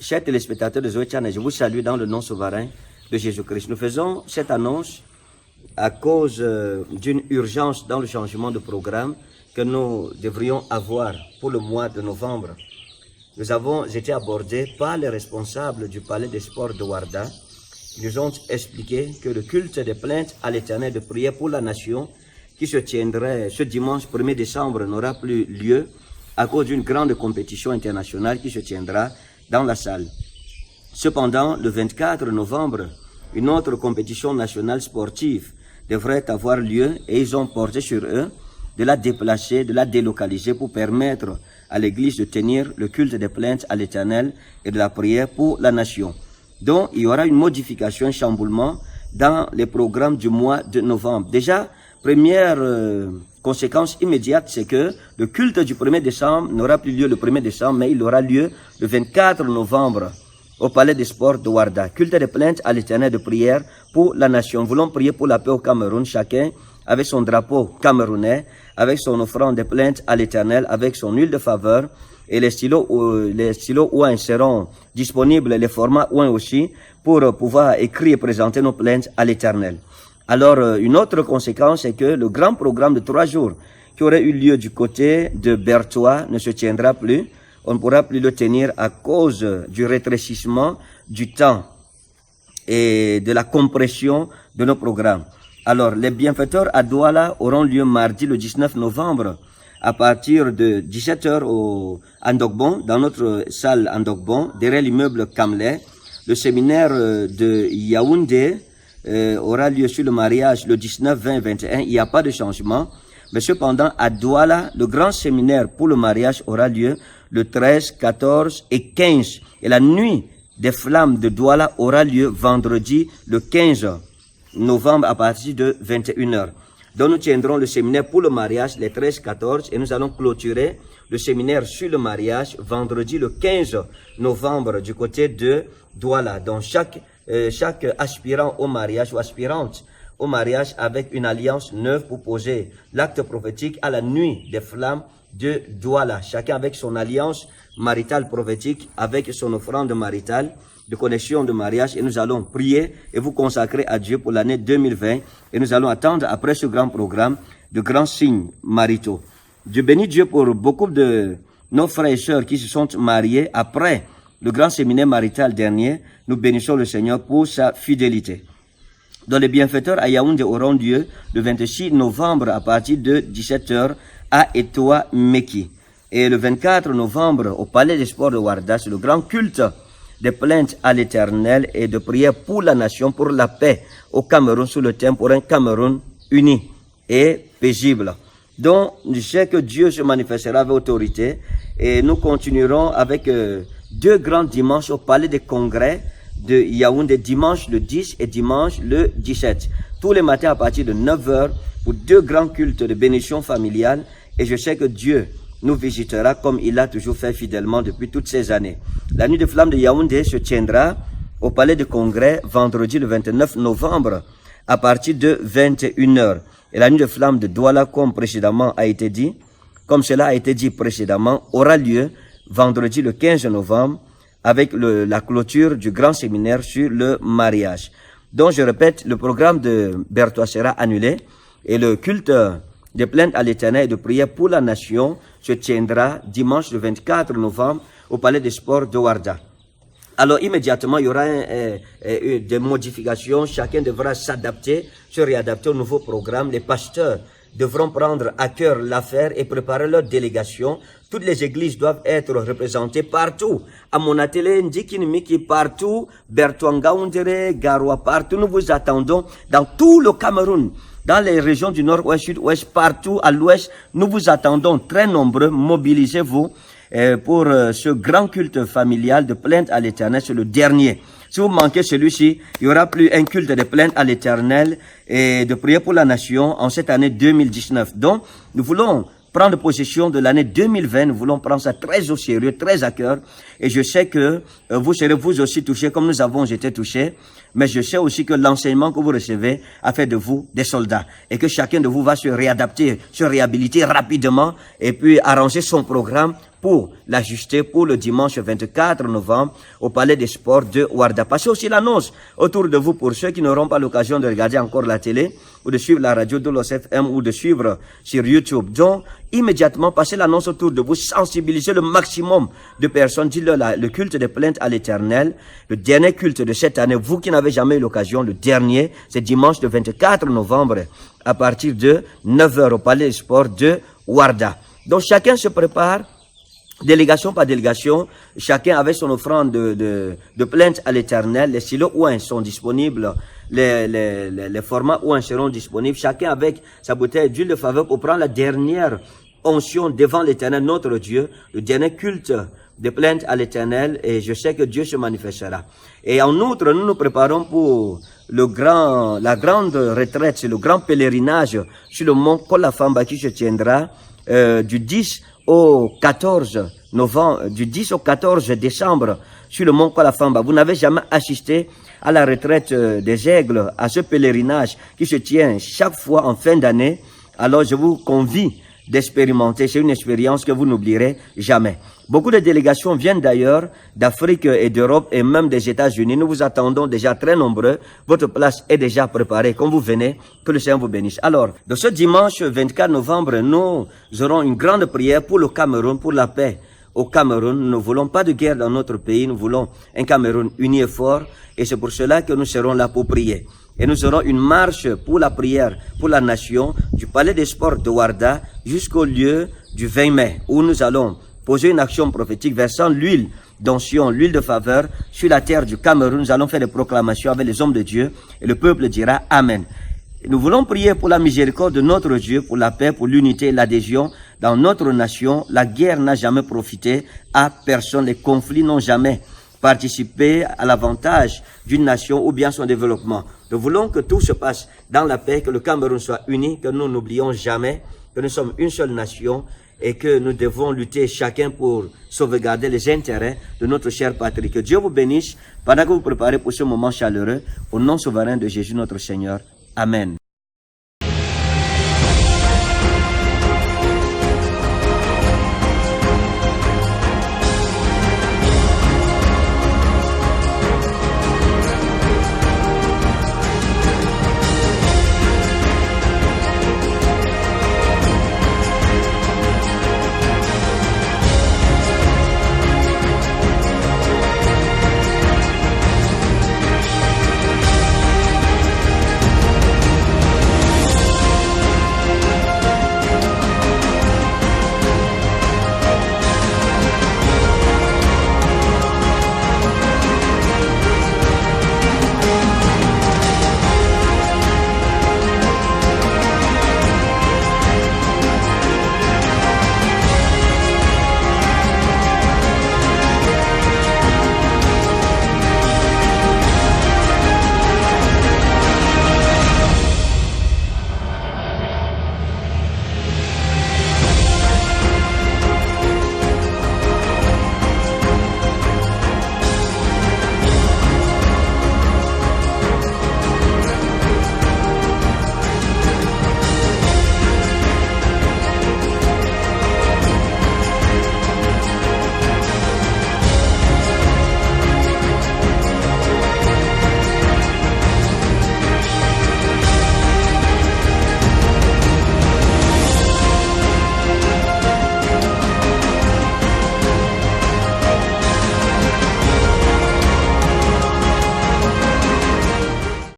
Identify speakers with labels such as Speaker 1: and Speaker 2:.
Speaker 1: chers téléspectateurs de Zoé Channel, je vous salue dans le nom souverain de Jésus-Christ. Nous faisons cette annonce à cause d'une urgence dans le changement de programme que nous devrions avoir pour le mois de novembre. Nous avons été abordés par les responsables du palais des sports de Ouarda. Ils nous ont expliqué que le culte des plaintes à l'Éternel de prière pour la nation qui se tiendrait ce dimanche 1er décembre n'aura plus lieu à cause d'une grande compétition internationale qui se tiendra dans la salle. Cependant, le 24 novembre, une autre compétition nationale sportive devrait avoir lieu et ils ont porté sur eux de la déplacer, de la délocaliser pour permettre à l'Église de tenir le culte des plaintes à l'Éternel et de la prière pour la nation. Donc, il y aura une modification, un chamboulement dans les programmes du mois de novembre. Déjà, première conséquence immédiate, c'est que le culte du 1er décembre n'aura plus lieu le 1er décembre, mais il aura lieu le 24 novembre au Palais des Sports de Ouarda. Culte des plaintes à l'Éternel de prière pour la nation. Nous voulons prier pour la paix au Cameroun, chacun avec son drapeau camerounais, avec son offrande de plaintes à l'Éternel, avec son huile de faveur, et les stylos ouin seront disponibles, les formats ouin aussi, pour pouvoir écrire et présenter nos plaintes à l'Éternel. Alors, une autre conséquence, c'est que le grand programme de 3 jours qui aurait eu lieu du côté de Berthois ne se tiendra plus. On ne pourra plus le tenir à cause du rétrécissement du temps et de la compression de nos programmes. Alors, les bienfaiteurs à Douala auront lieu mardi le 19 novembre à partir de 17h au Andogbon, dans notre salle Andogbon, derrière l'immeuble Kamlé. Le séminaire de Yaoundé aura lieu sur le mariage le 19, 20, 21. Il n'y a pas de changement. Mais cependant, à Douala, le grand séminaire pour le mariage aura lieu le 13, 14 et 15. Et la nuit des flammes de Douala aura lieu vendredi le 15 novembre à partir de 21h. Donc nous tiendrons le séminaire pour le mariage les 13, 14 et nous allons clôturer le séminaire sur le mariage vendredi le 15 novembre du côté de Douala. Donc chaque aspirant au mariage ou aspirante au mariage avec une alliance neuve pour poser l'acte prophétique à la nuit des flammes de Douala. Chacun avec son alliance maritale prophétique, avec son offrande maritale de connexion de mariage, et nous allons prier et vous consacrer à Dieu pour l'année 2020 et nous allons attendre après ce grand programme de grands signes maritaux. Dieu bénit Dieu pour beaucoup de nos frères et sœurs qui se sont mariés après le grand séminaire marital dernier. Nous bénissons le Seigneur pour sa fidélité. Donc les bienfaiteurs à Yaoundé auront lieu le 26 novembre à partir de 17h à Etoa Meki. Et le 24 novembre au Palais des Sports de Ouarda, c'est le grand culte des plaintes à l'Éternel et de prière pour la nation, pour la paix au Cameroun, sous le thème pour un Cameroun uni et paisible. Donc, je sais que Dieu se manifestera avec autorité et nous continuerons avec 2 grands dimanches au Palais des Congrès de Yaoundé, dimanche le 10 et dimanche le 17. Tous les matins à partir de 9h pour 2 grands cultes de bénédiction familiale et je sais que Dieu nous visitera comme il a toujours fait fidèlement depuis toutes ces années. La nuit de flamme de Yaoundé se tiendra au Palais de Congrès vendredi le 29 novembre à partir de 21h. Et la nuit de flamme de Douala, comme cela a été dit précédemment, aura lieu vendredi le 15 novembre avec la clôture du grand séminaire sur le mariage. Donc je répète, le programme de Berthois sera annulé et le culte des plaintes à l'Éternel et de prière pour la nation se tiendra dimanche le 24 novembre au Palais des Sports de Ouarda. Alors immédiatement, il y aura des modifications. Chacun devra s'adapter, se réadapter au nouveau programme. Les pasteurs devront prendre à cœur l'affaire et préparer leur délégation. Toutes les églises doivent être représentées partout. À Monatele, Ndikinimiki, partout. Bertouangaoundere, Garoua, partout. Nous vous attendons dans tout le Cameroun. Dans les régions du nord-ouest, sud-ouest, partout à l'ouest, nous vous attendons très nombreux. Mobilisez-vous pour ce grand culte familial de plainte à l'Éternel. C'est le dernier. Si vous manquez celui-ci, il n'y aura plus un culte de plainte à l'Éternel et de prière pour la nation en cette année 2019. Donc, nous voulons prendre possession de l'année 2020. Nous voulons prendre ça très au sérieux, très à cœur. Et je sais que vous serez vous aussi touchés comme nous avons été touchés. Mais je sais aussi que l'enseignement que vous recevez a fait de vous des soldats. Et que chacun de vous va se réadapter, se réhabiliter rapidement et puis arranger son programme pour l'ajuster pour le dimanche 24 novembre au Palais des Sports de Ouarda. Passez aussi l'annonce autour de vous pour ceux qui n'auront pas l'occasion de regarder encore la télé ou de suivre la radio de l'OSFM ou de suivre sur YouTube. Donc, immédiatement, passez l'annonce autour de vous, sensibiliser le maximum de personnes. Dites-leur le culte des plaintes à l'Éternel, le dernier culte de cette année, vous qui n'avez jamais eu l'occasion, le dernier, c'est dimanche le 24 novembre à partir de 9h au Palais des Sports de Ouarda. Donc, chacun se prépare. Délégation par délégation, chacun avec son offrande de plainte à l'Éternel. Les stylos ouin sont disponibles, les formats ouin seront disponibles. Chacun avec sa bouteille d'huile de faveur pour prendre la dernière onction devant l'Éternel, notre Dieu, le dernier culte de plainte à l'Éternel. Et je sais que Dieu se manifestera. Et en outre, nous nous préparons pour la grande retraite, le grand pèlerinage sur le mont Kolafamba qui se tiendra du 10 au 14 novembre, du 10 au 14 décembre sur le mont Kolafamba. Vous n'avez jamais assisté à la retraite des aigles, à ce pèlerinage qui se tient chaque fois en fin d'année. Alors je vous convie d'expérimenter. C'est une expérience que vous n'oublierez jamais. Beaucoup de délégations viennent d'ailleurs, d'Afrique et d'Europe et même des États-Unis. Nous vous attendons déjà très nombreux. Votre place est déjà préparée. Quand vous venez, que le Seigneur vous bénisse. Alors, de ce dimanche 24 novembre, nous aurons une grande prière pour le Cameroun, pour la paix au Cameroun. Nous ne voulons pas de guerre dans notre pays. Nous voulons un Cameroun uni et fort. Et c'est pour cela que nous serons là pour prier. Et nous aurons une marche pour la prière, pour la nation, du Palais des Sports de Ouarda jusqu'au lieu du 20 mai, où nous allons poser une action prophétique versant l'huile d'onction, l'huile de faveur sur la terre du Cameroun. Nous allons faire des proclamations avec les hommes de Dieu et le peuple dira Amen. Nous voulons prier pour la miséricorde de notre Dieu, pour la paix, pour l'unité et l'adhésion dans notre nation. La guerre n'a jamais profité à personne. Les conflits n'ont jamais participé à l'avantage d'une nation ou bien son développement. Nous voulons que tout se passe dans la paix, que le Cameroun soit uni, que nous n'oublions jamais que nous sommes une seule nation et que nous devons lutter chacun pour sauvegarder les intérêts de notre chère patrie. Que Dieu vous bénisse pendant que vous préparez pour ce moment chaleureux. Au nom souverain de Jésus notre Seigneur. Amen.